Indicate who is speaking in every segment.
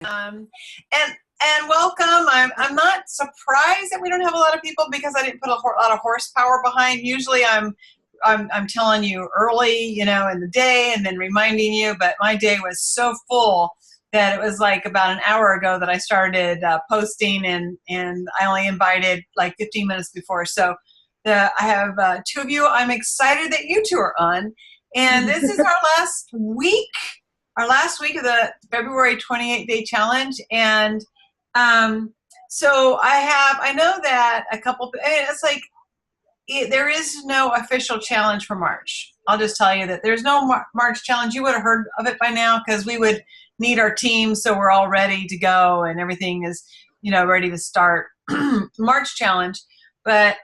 Speaker 1: And welcome. I'm not surprised that we don't have a lot of people because I didn't put a lot of horsepower behind. Usually I'm telling you early, in the day and then reminding you, but my day was so full that it was like about an hour ago that I started posting, and I only invited like 15 minutes before. So I have two of you. I'm excited that you two are on. And this is our last week of the February 28-day challenge. And so I know that it's like, there is no official challenge for March. I'll just tell you that there's no March challenge. You would have heard of it by now because we would need our team so we're all ready to go and everything is, ready to start. March challenge. But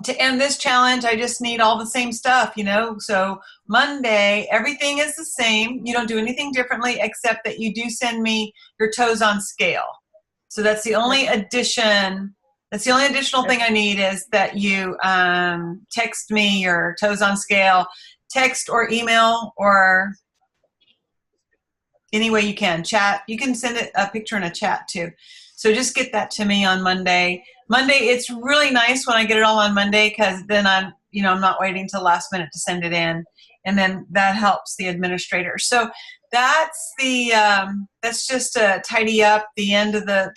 Speaker 1: to end this challenge, I just need all the same stuff, So Monday, everything is the same. You don't do anything differently except that you do send me your toes on scale. So that's the only addition. That's the only additional thing I need is that you text me your toes on scale, text or email or any way you can. Chat. You can send it a picture in a chat too. So just get that to me on Monday. Monday, it's really nice when I get it all on Monday because then I'm not waiting till last minute to send it in, and then that helps the administrator. So that's that's just to tidy up the end of the.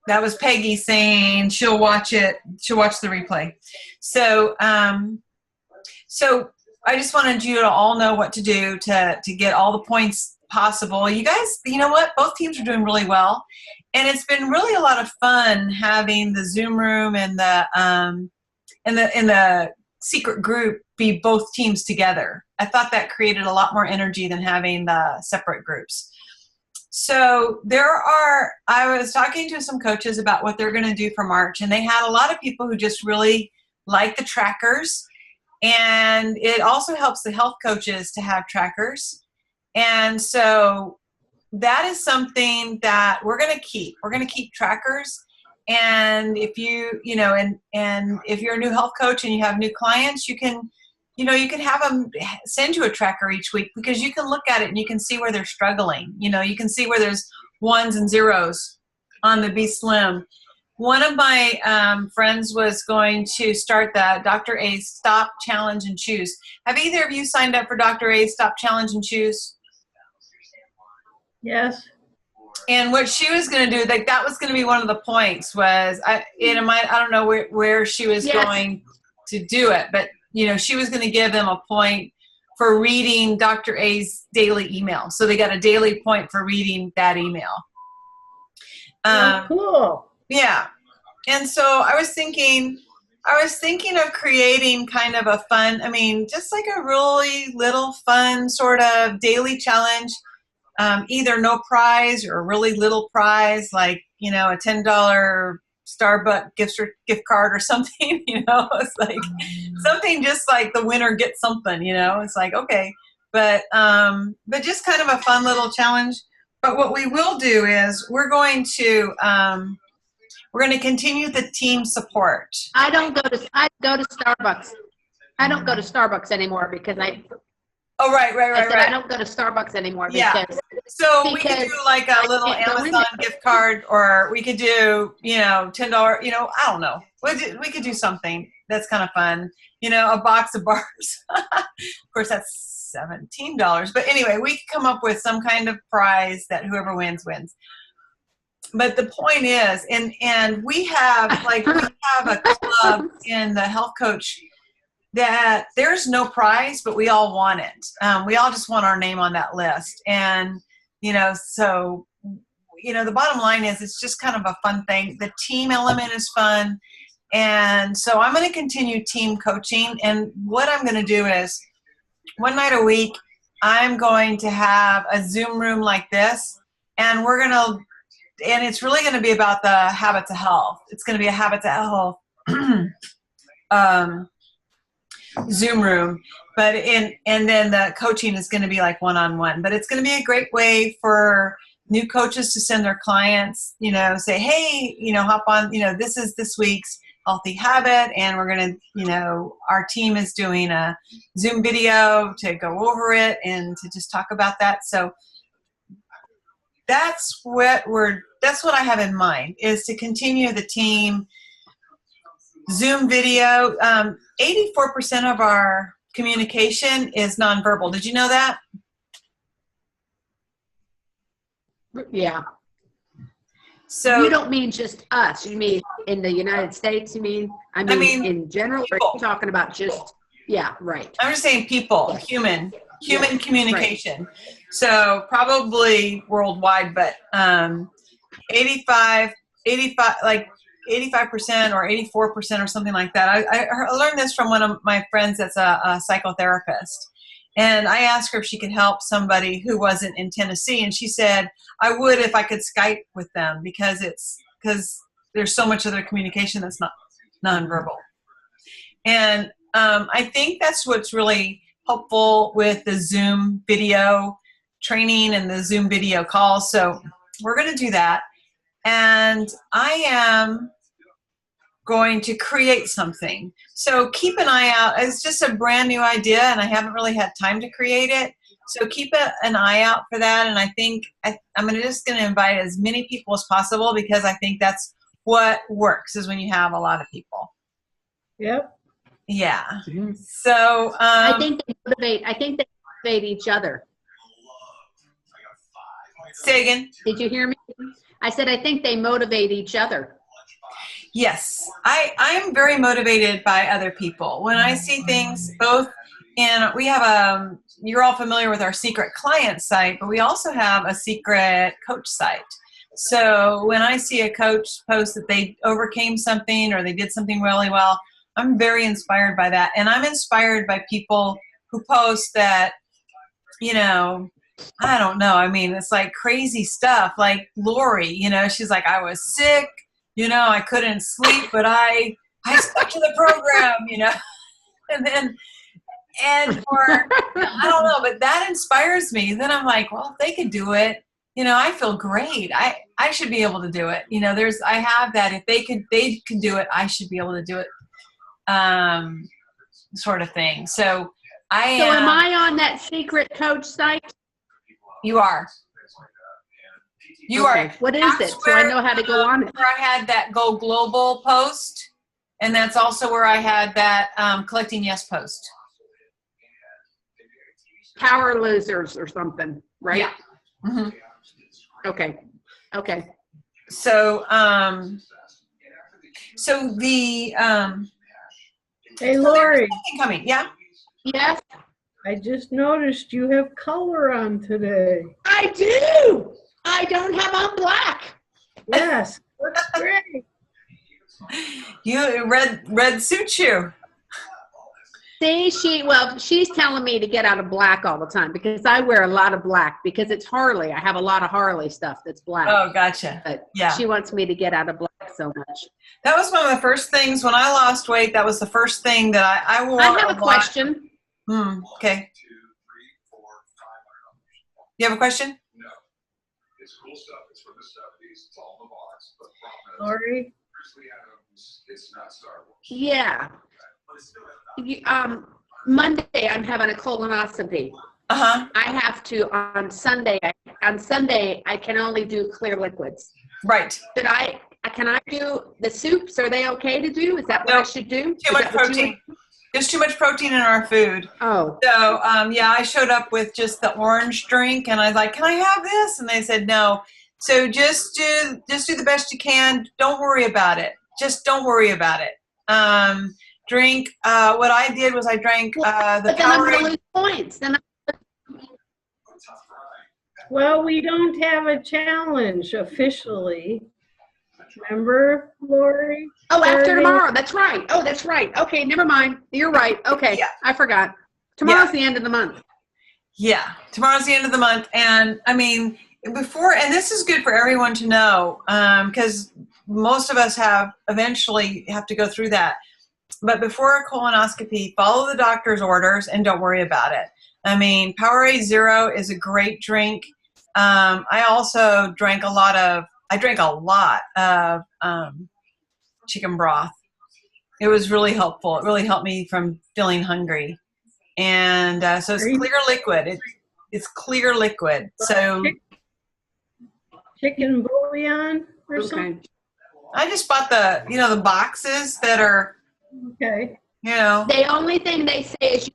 Speaker 1: That was Peggy saying she'll watch it. She'll watch the replay. So so I just wanted you to all know what to do to get all the points possible. You guys, you know what? Both teams are doing really well, and it's been really a lot of fun having the Zoom room and the secret group be both teams together. I thought that created a lot more energy than having the separate groups. So I was talking to some coaches about what they're going to do for March, and they had a lot of people who just really like the trackers, and it also helps the health coaches to have trackers. And so that is something that we're going to keep. We're going to keep trackers. And if you if you're a new health coach and you have new clients, you can have them send you a tracker each week because you can look at it and you can see where they're struggling. You can see where there's ones and zeros on the Be Slim. One of my friends was going to start the Dr. A's Stop, Challenge, and Choose. Have either of you signed up for Dr. A's Stop, Challenge, and Choose?
Speaker 2: Yes.
Speaker 1: And what she was going to do, that was going to be one of the points was, I don't know where she was going to do it, but she was going to give them a point for reading Dr. A's daily email. So they got a daily point for reading that email.
Speaker 2: Cool.
Speaker 1: Yeah. And so I was thinking of creating kind of a fun, just like a really little fun sort of daily challenge, either no prize or really little prize, like, a $10 Starbucks gift card or something, it's like something just like the winner gets something, it's like, okay, but just kind of a fun little challenge. But what we will do is we're going to continue the team support.
Speaker 3: I go to Starbucks. I don't go to Starbucks anymore because
Speaker 1: Oh, right.
Speaker 3: I don't go to Starbucks anymore because.
Speaker 1: So we could do like a little Amazon gift card, or we could do, $10, I don't know. We could do something that's kind of fun. A box of bars. Of course, that's $17. But anyway, we could come up with some kind of prize that whoever wins. But the point is, and we have a club in the health coach that there's no prize, but we all want it. We all just want our name on that list. And, so, the bottom line is it's just kind of a fun thing. The team element is fun. And so I'm going to continue team coaching. And what I'm going to do is one night a week, I'm going to have a Zoom room like this. And and it's really going to be about the habits of health. It's going to be a habits of health Zoom room, and then the coaching is going to be like one-on-one, but it's going to be a great way for new coaches to send their clients, say, hey, hop on, this is this week's healthy habit, and we're going to, our team is doing a Zoom video to go over it and to just talk about that. So that's what I have in mind, is to continue the team Zoom video. 84% of our communication is nonverbal. Did you know that?
Speaker 3: Yeah.
Speaker 1: So
Speaker 3: you don't mean just us. You mean in the United States? You mean? I mean in general, or are you talking about just? Yeah, right.
Speaker 1: I'm just saying people, human communication. Right. So probably worldwide, but 85, like 85% or 84% or something like that. I learned this from one of my friends that's a psychotherapist. And I asked her if she could help somebody who wasn't in Tennessee. And she said, I would if I could Skype with them, because there's so much of their communication that's not nonverbal. And I think that's what's really helpful with the Zoom video training and the Zoom video calls. So we're going to do that. And I am going to create something. So keep an eye out. It's just a brand new idea, and I haven't really had time to create it. So keep an eye out for that. And I think I'm just going to invite as many people as possible, because I think that's what works, is when you have a lot of people.
Speaker 2: Yep.
Speaker 1: Yeah. Mm-hmm. So
Speaker 3: I think they motivate each other.
Speaker 1: Say again.
Speaker 3: Did you hear me? I said I think they motivate each other.
Speaker 1: Yes, I'm very motivated by other people. When I see things, both we have you're all familiar with our secret client site, but we also have a secret coach site. So when I see a coach post that they overcame something or they did something really well, I'm very inspired by that. And I'm inspired by people who post that, I don't know. I mean, it's like crazy stuff. Like Lori, she's like, I was sick. I couldn't sleep, but I stuck to the program, or I don't know, but that inspires me. Then I'm like, well, if they could do it, I feel great. I should be able to do it. I have that. If they could do it, I should be able to do it. Sort of thing. So
Speaker 3: am I on that secret coach site?
Speaker 1: You are. You are.
Speaker 3: What is it? So I know how to go on it.
Speaker 1: Where I had that Go Global post, and that's also where I had that Collecting Yes post.
Speaker 3: Power Losers or something, right?
Speaker 1: Yeah. Mm-hmm.
Speaker 3: Okay.
Speaker 1: So, the
Speaker 2: Hey, Lori.
Speaker 1: Coming, yeah.
Speaker 3: Yes.
Speaker 2: I just noticed you have color on today.
Speaker 3: I do. I don't have on black.
Speaker 2: Yes, that's great.
Speaker 1: Red suits you.
Speaker 3: See, she's telling me to get out of black all the time, because I wear a lot of black, because it's Harley. I have a lot of Harley stuff that's black.
Speaker 1: Oh, gotcha.
Speaker 3: But
Speaker 1: yeah.
Speaker 3: She wants me to get out of black so much.
Speaker 1: That was one of the first things when I lost weight. That was the first thing that I wore.
Speaker 3: I have a question.
Speaker 1: Okay. You have a question?
Speaker 4: No. It's cool stuff. It's from the 70s. It's all in the box. But
Speaker 2: Lori?
Speaker 4: It's not Star Wars.
Speaker 3: Yeah. Monday I'm having a colonoscopy.
Speaker 1: Uh-huh.
Speaker 3: I have to on Sunday. I can only do clear liquids.
Speaker 1: Right.
Speaker 3: Can I do the soups? Are they okay to do? Is that what I should do?
Speaker 1: Too much protein. There's too much protein in our food.
Speaker 3: Oh.
Speaker 1: So, I showed up with just the orange drink, and I was like, can I have this? And they said no. So just do the best you can. Don't worry about it. Just don't worry about it. Drink. What I did was I drank the Powerade.
Speaker 3: Then I'm going to lose points.
Speaker 2: Well, we don't have a challenge officially. Remember, Lori?
Speaker 3: Oh, after tomorrow. That's right. Oh, that's right. Okay, never mind. You're right. Okay, yeah. I forgot. Tomorrow's the end of the month.
Speaker 1: Yeah, tomorrow's the end of the month. And I mean, and this is good for everyone to know, because most of us eventually have to go through that. But before a colonoscopy, follow the doctor's orders and don't worry about it. I mean, Powerade Zero is a great drink. I also drank a lot of chicken broth. It was really helpful. It really helped me from feeling hungry. And so it's clear liquid. It's clear liquid. So
Speaker 2: chicken bouillon or something?
Speaker 1: I just bought the, the boxes that are,
Speaker 2: Okay.
Speaker 3: The only thing they say is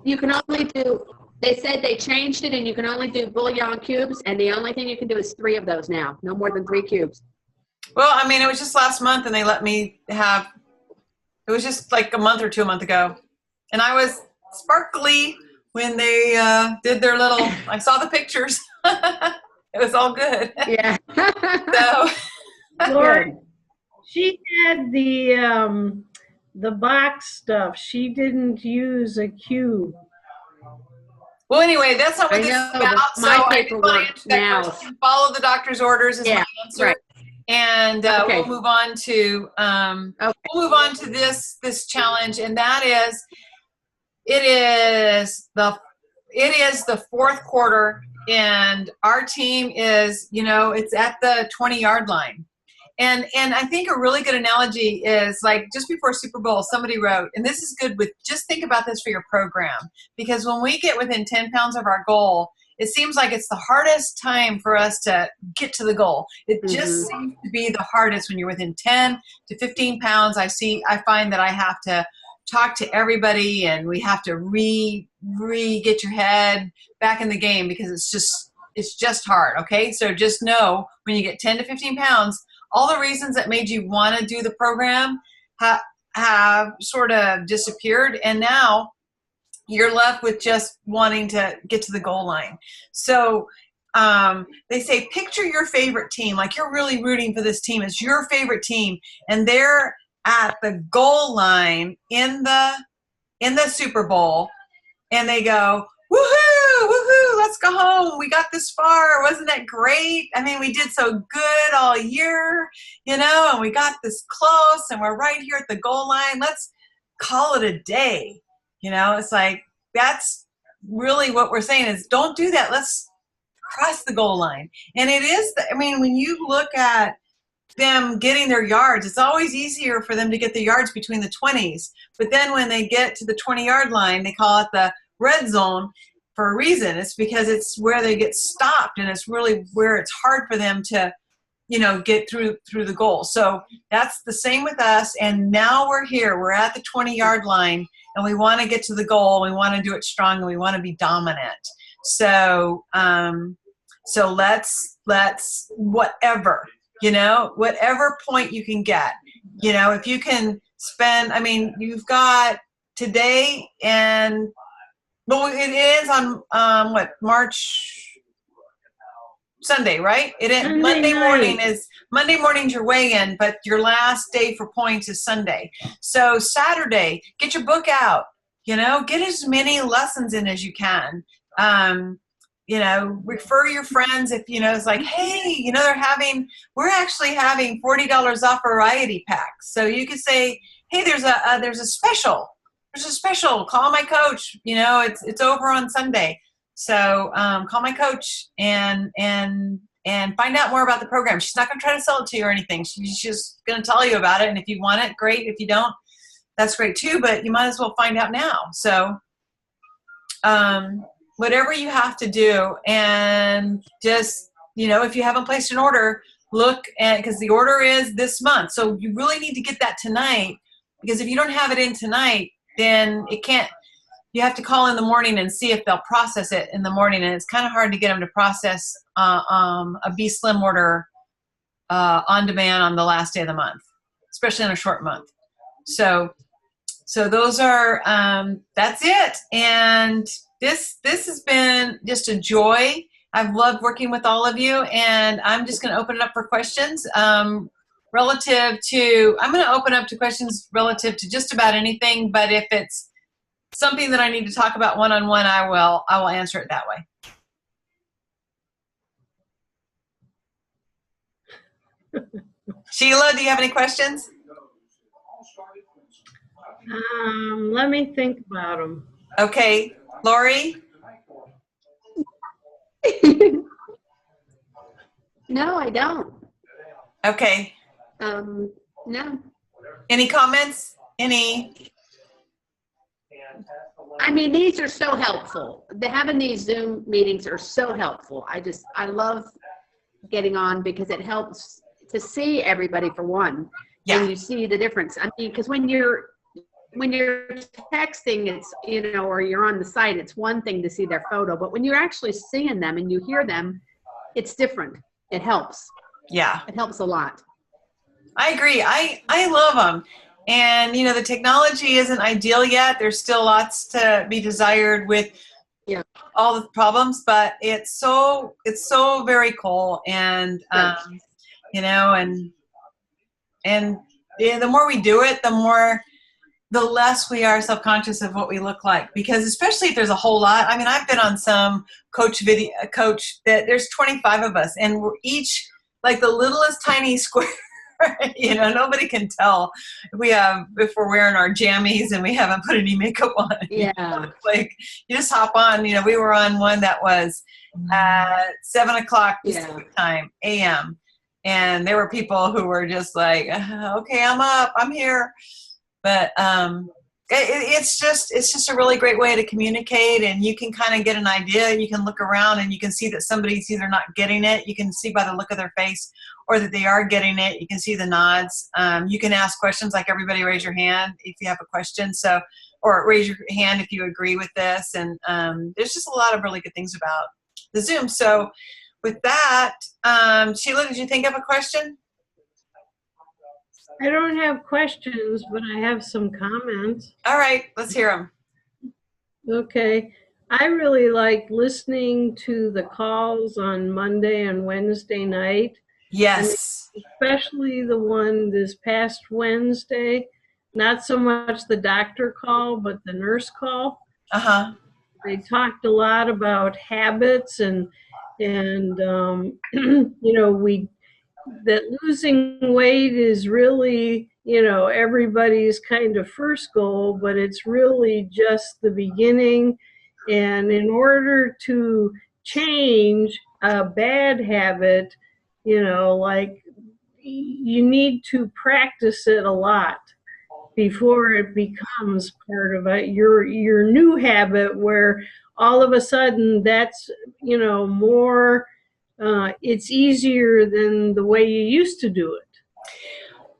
Speaker 3: you can only do, they said they changed it and you can only do bouillon cubes, and the only thing you can do is 3 of those now. No more than 3 cubes.
Speaker 1: Well, I mean, it was just last month and they let me have, it was just like a month ago. And I was sparkly when they did their little, I saw the pictures. It was all good.
Speaker 3: Yeah.
Speaker 1: So,
Speaker 2: Lori, she had the box stuff. She didn't use a cube.
Speaker 1: well, anyway, that's not what this is about. So
Speaker 3: my
Speaker 1: I just want to
Speaker 3: paperwork
Speaker 1: answer that
Speaker 3: now.
Speaker 1: question. Follow the doctor's orders is my answer.
Speaker 3: Right.
Speaker 1: And
Speaker 3: Okay.
Speaker 1: we'll move on to this challenge, and that is it is the fourth quarter, and our team is it's at the 20-yard line. And I think a really good analogy is like just before Super Bowl, somebody wrote, and this is good with, just think about this for your program, because when we get within 10 pounds of our goal, it seems like it's the hardest time for us to get to the goal. It just seems to be the hardest when you're within 10 to 15 pounds. I find that I have to talk to everybody, and we have to get your head back in the game, because it's just hard. Okay. So just know when you get 10 to 15 pounds, all the reasons that made you want to do the program have sort of disappeared. And now you're left with just wanting to get to the goal line. So they say, picture your favorite team. Like you're really rooting for this team. It's your favorite team. And they're at the goal line in the Super Bowl. And they go, woohoo, woohoo, let's go home. We got this far. Wasn't that great? I mean, we did so good all year, and we got this close, and we're right here at the goal line. Let's call it a day. It's like, that's really what we're saying is don't do that. Let's cross the goal line. And it is, when you look at them getting their yards, it's always easier for them to get the yards between the 20s. But then when they get to the 20-yard line, they call it the red zone for a reason. It's because it's where they get stopped, and it's really where it's hard for them to get through the goal. So that's the same with us. And now we're here, we're at the 20-yard line, and we want to get to the goal. We want to do it strong, and we want to be dominant. So let's whatever point you can get, if you can spend, you've got today, and well, it is on Sunday, right? It is Monday morning's your weigh-in, but your last day for points is Sunday. So Saturday, get your book out. Get as many lessons in as you can. Refer your friends if it's like, hey, we're actually having $40 off variety packs. So you could say, hey, there's a special. There's a special. Call my coach. It's over on Sunday. So call my coach and find out more about the program. She's not going to try to sell it to you or anything. She's just going to tell you about it. And if you want it, great. If you don't, that's great too. But you might as well find out now. So whatever you have to do, and just if you haven't placed an order, look at, because the order is this month. So you really need to get that tonight, because if you don't have it in tonight, then it can't, you have to call in the morning and see if they'll process it in the morning. And it's kind of hard to get them to process a B Slim order on demand on the last day of the month, especially on a short month. So those are, that's it. And this has been just a joy. I've loved working with all of you, and I'm just going to open it up for questions. I'm going to open up to questions relative to just about anything, but if it's something that I need to talk about one-on-one, I will answer it that way. Sheila, do you have any questions?
Speaker 2: Let me think about them.
Speaker 1: Okay. Lori?
Speaker 3: No, I don't.
Speaker 1: Okay.
Speaker 3: No.
Speaker 1: Any comments? Any?
Speaker 3: I mean, these are so helpful. Having these Zoom meetings are so helpful. I love getting on because it helps to see everybody for one,
Speaker 1: Yeah.
Speaker 3: and you see the difference. I mean, because when you're texting, it's, or you're on the site, it's one thing to see their photo, but when you're actually seeing them and you hear them, it's different. It helps.
Speaker 1: Yeah.
Speaker 3: It helps a lot.
Speaker 1: I agree. I love them. And, the technology isn't ideal yet. There's still lots to be desired with all the problems, but it's so very cool. And, and the more we do it, the less we are self-conscious of what we look like, because especially if there's a whole lot. I mean, I've been on some coach that there's 25 of us, and we're each like the littlest tiny square. Nobody can tell if we're wearing our jammies and we haven't put any makeup on.
Speaker 3: Yeah.
Speaker 1: Like you just hop on. We were on one that was at 7:00 Pacific time, a.m. And there were people who were just like, okay, I'm up, I'm here. But it's just a really great way to communicate, and you can kind of get an idea. You can look around and you can see that somebody's either not getting it. You can see by the look of their face, or that they are getting it. You can see the nods. You can ask questions, like everybody raise your hand if you have a question. Or raise your hand if you agree with this. And there's just a lot of really good things about the Zoom. So with that, Sheila, did you think of a question?
Speaker 2: I don't have questions, but I have some comments.
Speaker 1: All right, let's hear them.
Speaker 2: Okay. I really like listening to the calls on Monday and Wednesday night.
Speaker 1: Yes.
Speaker 2: And especially the one this past Wednesday. Not so much the doctor call, but the nurse call.
Speaker 1: Uh-huh.
Speaker 2: They talked a lot about habits and that losing weight is really, everybody's kind of first goal, but it's really just the beginning. And in order to change a bad habit, like you need to practice it a lot before it becomes part of your new habit, where all of a sudden that's, more it's easier than the way you used to do it.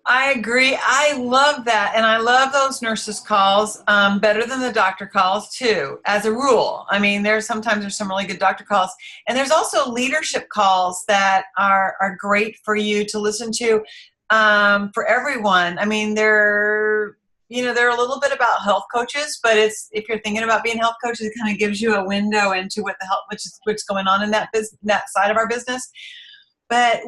Speaker 1: I agree. I love that. And I love those nurses calls better than the doctor calls too, as a rule. I mean, sometimes there's some really good doctor calls. And there's also leadership calls that are great for you to listen to for everyone. I mean, they're a little bit about health coaches, but if you're thinking about being health coaches, it kind of gives you a window into what the health, what's going on in that side of our business. But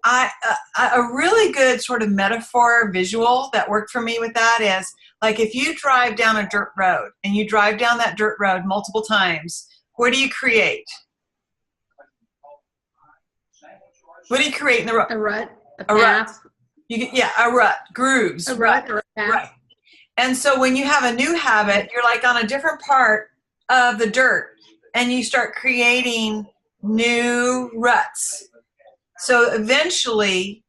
Speaker 1: a really good sort of metaphor visual that worked for me with that is, like, if you drive down a dirt road and you drive down that dirt road multiple times, what do you create? What do you create in the road?
Speaker 3: A rut.
Speaker 1: A rut. A rut. Grooves.
Speaker 3: A rut or a path.
Speaker 1: Right. And so when you have a new habit, you're like on a different part of the dirt, and you start creating new ruts. So eventually,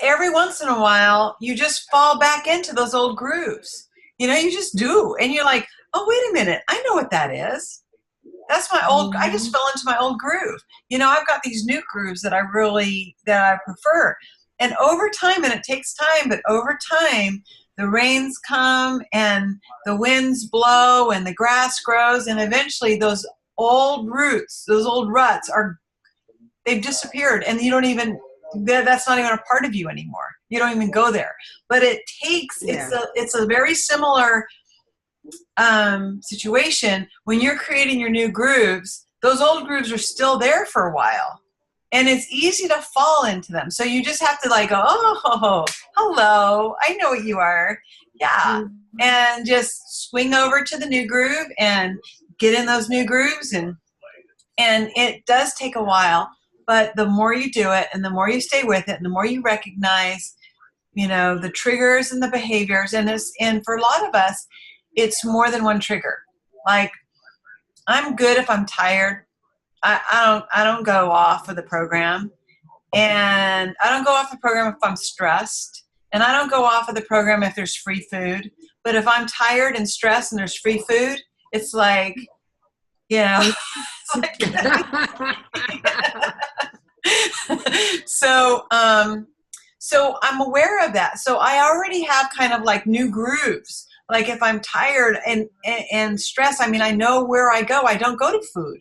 Speaker 1: every once in a while, you just fall back into those old grooves. You just do. And you're like, oh, wait a minute. I know what that is. That's my old, I just fell into my old groove. I've got these new grooves that I prefer. And over time, and it takes time, but over time, the rains come and the winds blow and the grass grows, and eventually those old roots, those old ruts they've disappeared, and that's not even a part of you anymore. You don't even go there. But it takes, it's a very similar situation. When you're creating your new grooves, those old grooves are still there for a while, and it's easy to fall into them. So you just have to go, oh, hello, I know what you are. Yeah. And just swing over to the new groove and get in those new grooves. And it does take a while, but the more you do it and the more you stay with it and the more you recognize, the triggers and the behaviors, and for a lot of us, it's more than one trigger. Like, I'm good if I'm tired. I don't go off of the program, and I don't go off the program if I'm stressed, And I don't go off of the program if there's free food. But if I'm tired and stressed and there's free food, it's like, so I'm aware of that. So I already have kind of like new grooves. Like if I'm tired and stressed, I mean, I know where I go. I don't go to food.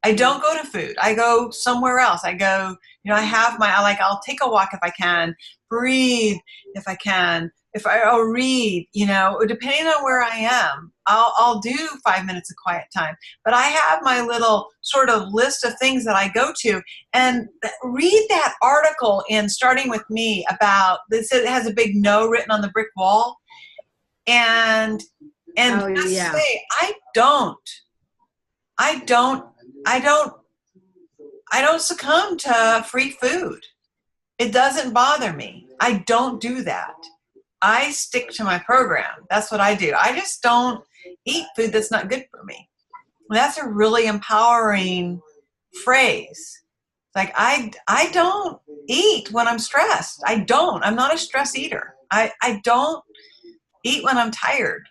Speaker 1: I don't go to food. I go somewhere else. I go, I'll take a walk if I can, breathe if I can. I'll read, depending on where I am, I'll do 5 minutes of quiet time. But I have my little sort of list of things that I go to, and read that article in Starting With Me about this. It has a big no written on the brick wall. And say, I don't succumb to free food. It doesn't bother me. I don't do that. I stick to my program. That's what I do. I just don't eat food that's not good for me. That's a really empowering phrase. Like I don't eat when I'm stressed. I'm not a stress eater. I don't eat when I'm tired.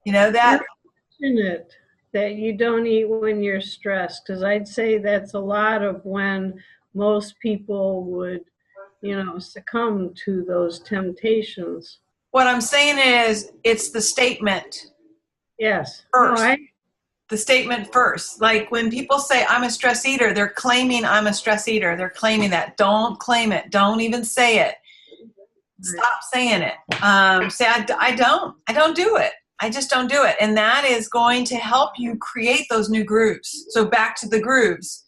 Speaker 1: That.
Speaker 2: You're fortunate that you don't eat when you're stressed, because I'd say that's a lot of when most people would, succumb to those temptations.
Speaker 1: What I'm saying is, it's the statement.
Speaker 2: Yes.
Speaker 1: First. The statement first. Like when people say I'm a stress eater, they're claiming I'm a stress eater. They're claiming that. Don't claim it. Don't even say it. Stop saying it. Say I don't do it. I just don't do it. And that is going to help you create those new grooves. So back to the grooves.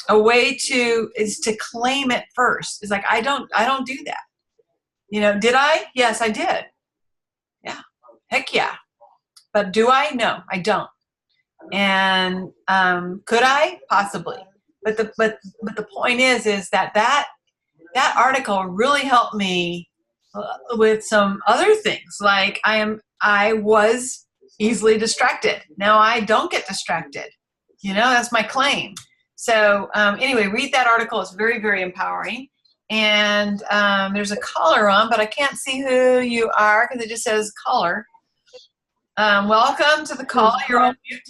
Speaker 1: A way is to claim it first. It's like, I don't do that. Did I? Yes, I did. Yeah. Heck yeah. But do I? No, I don't. And could I? Possibly. But the point is that article really helped me with some other things. Like I was easily distracted. Now I don't get distracted. That's my claim. So anyway, read that article. It's very, very empowering. And there's a caller on, but I can't see who you are because it just says caller. Welcome to the call. You're on mute.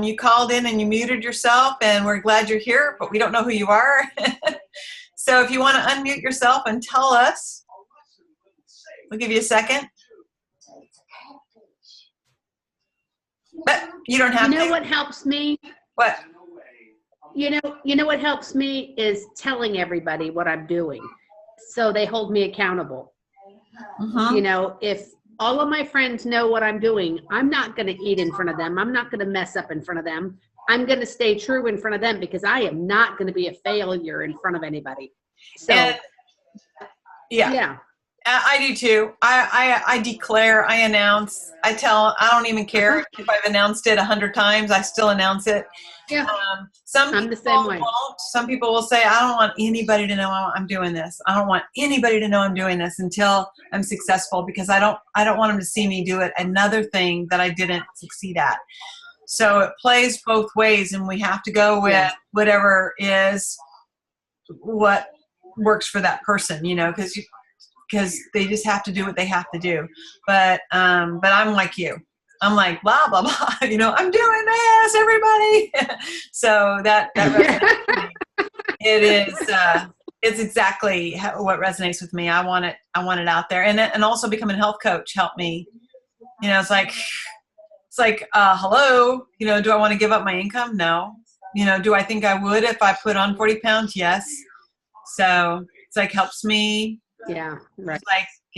Speaker 1: You called in and you muted yourself, and we're glad you're here, but we don't know who you are. So if you want to unmute yourself and tell us, we'll give you a second. But you don't have to.
Speaker 3: You know what helps me?
Speaker 1: What?
Speaker 3: You know what helps me is telling everybody what I'm doing, so they hold me accountable.
Speaker 1: Mm-hmm.
Speaker 3: If all of my friends know what I'm doing, I'm not going to eat in front of them. I'm not going to mess up in front of them. I'm going to stay true in front of them because I am not going to be a failure in front of anybody. So, yeah.
Speaker 1: I do too. I declare, I announce, I don't even care if I've announced it 100 times, I still announce it.
Speaker 3: Yeah.
Speaker 1: I'm the same way. Some people will say, I don't want anybody to know I'm doing this. I don't want anybody to know I'm doing this until I'm successful, because I don't want them to see me do it. Another thing that I didn't succeed at. So it plays both ways, and we have to go with whatever is what works for that person, because they just have to do what they have to do. But I'm like you. I'm like, blah, blah, blah. I'm doing this, everybody. So that resonates with me. It is, it's exactly what resonates with me. I want it out there. And also becoming a health coach helped me. It's like, hello, do I want to give up my income? No. Do I think I would if I put on 40 pounds? Yes. So it's like, helps me.
Speaker 3: Yeah. Right.
Speaker 1: It's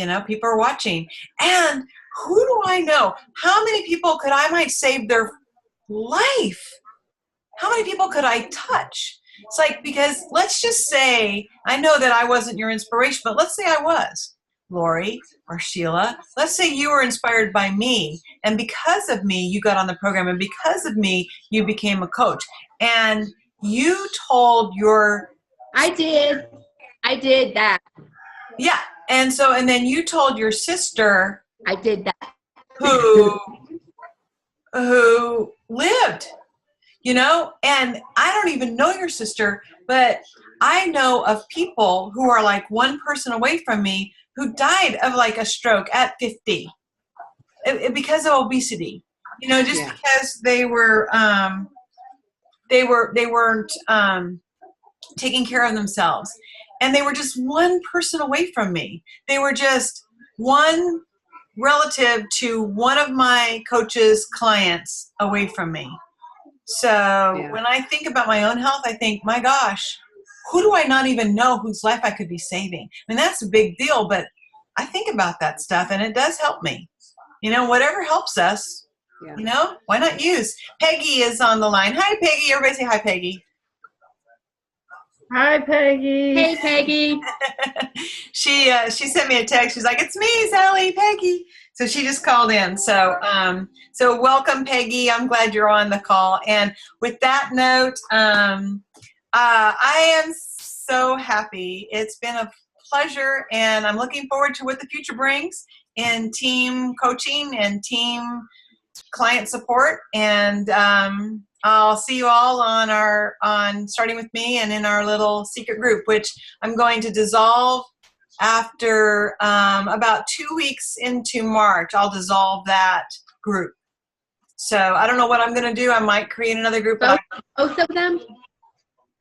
Speaker 1: like, people are watching. And who do I know? How many people might save their life? How many people could I touch? It's like, because let's just say, I know that I wasn't your inspiration, but let's say I was, Lori or Sheila. Let's say you were inspired by me, and because of me, you got on the program, and because of me, you became a coach. And you told
Speaker 3: I did that.
Speaker 1: Yeah. And then you told your sister.
Speaker 3: I did that.
Speaker 1: who lived, and I don't even know your sister, but I know of people who are like one person away from me who died of like a stroke at 50 because of obesity. You know, just
Speaker 3: Yeah.
Speaker 1: because they weren't taking care of themselves, and they were just one person away from me. They were just one relative to one of my coach's clients away from me. So when I think about my own health, I think, my gosh, who do I not even know whose life I could be saving? I mean, that's a big deal, but I think about that stuff, and it does help me. You know, whatever helps us, you know, why not use? Peggy is on the line. Hi, Peggy. Everybody say hi, Peggy.
Speaker 2: Hi, Peggy.
Speaker 3: Hey, Peggy.
Speaker 1: She sent me a text. She's like, "It's me, Sally, Peggy." So she just called in. So so welcome, Peggy. I'm glad you're on the call. And with that note, I am so happy. It's been a pleasure, and I'm looking forward to what the future brings in team coaching and team client support. And I'll see you all on starting with me and in our little secret group, which I'm going to dissolve after about 2 weeks into March. I'll dissolve that group. So I don't know what I'm going to do. I might create another group.
Speaker 3: Both of them?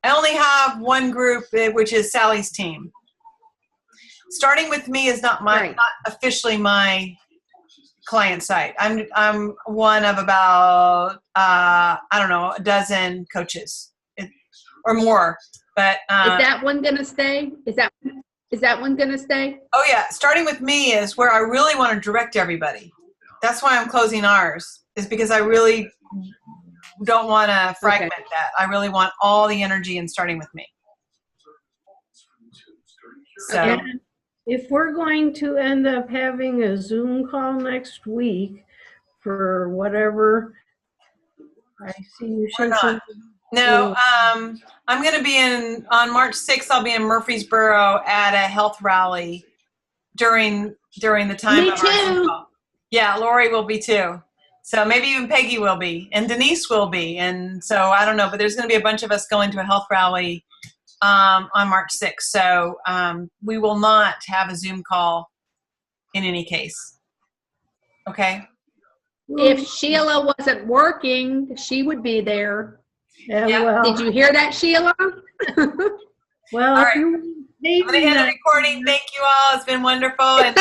Speaker 1: I only have one group, which is Sally's team. Starting with me is not not officially my client site. I'm one of about I don't know, a dozen coaches or more. But
Speaker 3: is that one gonna stay? Is that one gonna stay?
Speaker 1: Oh yeah, starting with me is where I really want to direct everybody. That's why I'm closing ours, is because I really don't want to fragment that. I really want all the energy in starting with me. So.
Speaker 2: And if we're going to end up having a Zoom call next week for whatever, I see you shaking.
Speaker 1: No, I'm going to be on March 6th, I'll be in Murfreesboro at a health rally during the time of our Zoom call. Yeah, Lori will be too. So maybe even Peggy will be, and Denise will be. And so I don't know, but there's going to be a bunch of us going to a health rally on March 6th. So we will not have a Zoom call in any case. Okay.
Speaker 3: If Sheila wasn't working, she would be there.
Speaker 2: Yeah. Well,
Speaker 3: did you hear that, Sheila?
Speaker 2: Well,
Speaker 1: all right. I'm going to end the recording. Thank you all. It's been wonderful. And